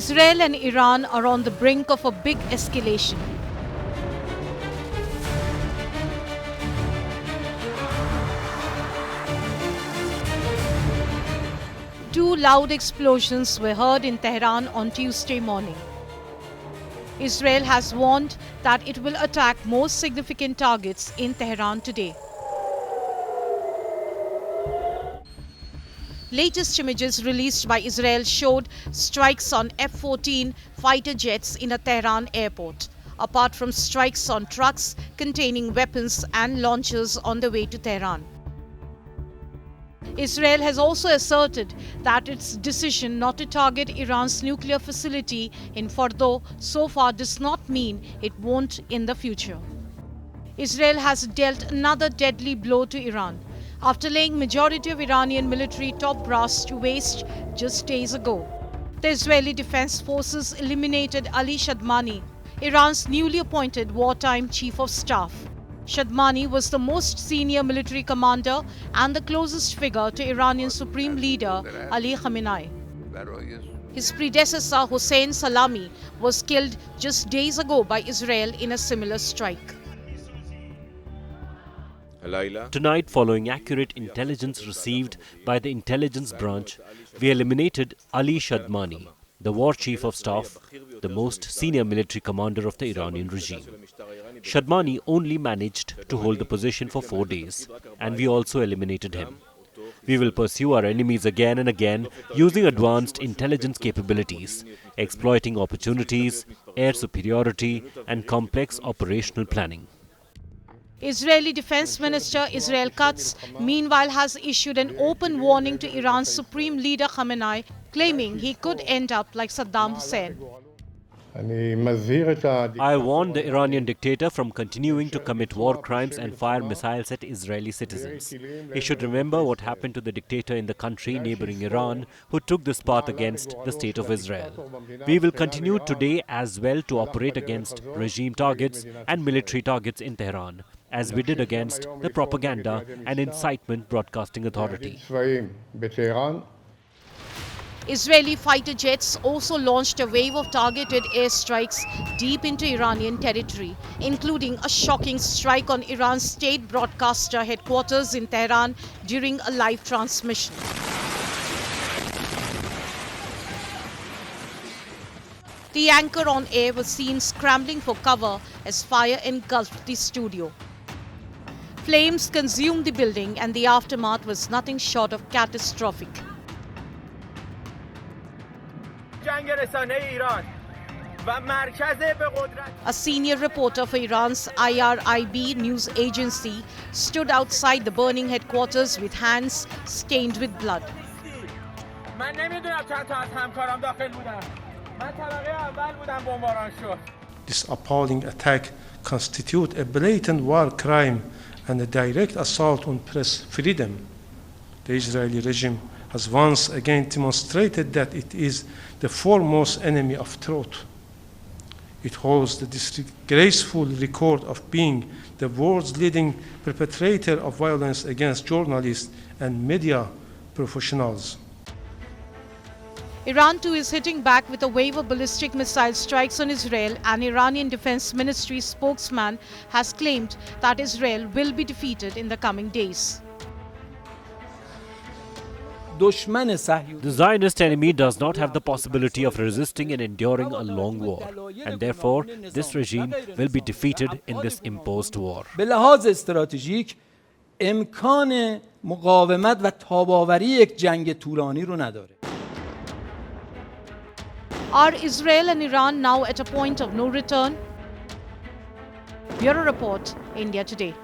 Israel and Iran are on the brink of a big escalation. Two loud explosions were heard in Tehran on Tuesday morning. Israel has warned that it will attack most significant targets in Tehran today. Latest images released by Israel showed strikes on F-14 fighter jets in a Tehran airport, apart from strikes on trucks containing weapons and launchers on the way to Tehran. Israel has also asserted that its decision not to target Iran's nuclear facility in Fordo so far does not mean it won't in the future. Israel has dealt another deadly blow to Iran after laying majority of Iranian military top brass to waste just days ago. The Israeli Defense Forces eliminated Ali Shadmani, Iran's newly appointed wartime chief of staff. Shadmani was the most senior military commander and the closest figure to Iranian Supreme Leader Ali Khamenei. His predecessor Hossein Salami was killed just days ago by Israel in a similar strike. Tonight, following accurate intelligence received by the intelligence branch, we eliminated Ali Shadmani, the war chief of staff, the most senior military commander of the Iranian regime. Shadmani only managed to hold the position for 4 days, and we also eliminated him. We will pursue our enemies again and again using advanced intelligence capabilities, exploiting opportunities, air superiority, and complex operational planning. Israeli Defense Minister Israel Katz, meanwhile, has issued an open warning to Iran's Supreme Leader Khamenei, claiming he could end up like Saddam Hussein. I warn the Iranian dictator from continuing to commit war crimes and fire missiles at Israeli citizens. He should remember what happened to the dictator in the country neighboring Iran who took this path against the state of Israel. We will continue today as well to operate against regime targets and military targets in Tehran, as we did against the Propaganda and Incitement Broadcasting Authority. Israeli fighter jets also launched a wave of targeted airstrikes deep into Iranian territory, including a shocking strike on Iran's state broadcaster headquarters in Tehran during a live transmission. The anchor on air was seen scrambling for cover as fire engulfed the studio. Flames consumed the building and the aftermath was nothing short of catastrophic. A senior reporter for Iran's IRIB news agency stood outside the burning headquarters with hands stained with blood. This appalling attack constitutes a blatant war crime and a direct assault on press freedom. The Israeli regime has once again demonstrated that it is the foremost enemy of truth. It holds the disgraceful record of being the world's leading perpetrator of violence against journalists and media professionals. Iran too is hitting back with a wave of ballistic missile strikes on Israel. An Iranian Defense Ministry spokesman has claimed that Israel will be defeated in the coming days. The Zionist enemy does not have the possibility of resisting and enduring a long war, and therefore this regime will be defeated in this imposed war. امکان مقاومت و تاب‌آوری یک جنگ طولانی رو نداره. Are Israel and Iran now at a point of no return? Bureau Report, India Today.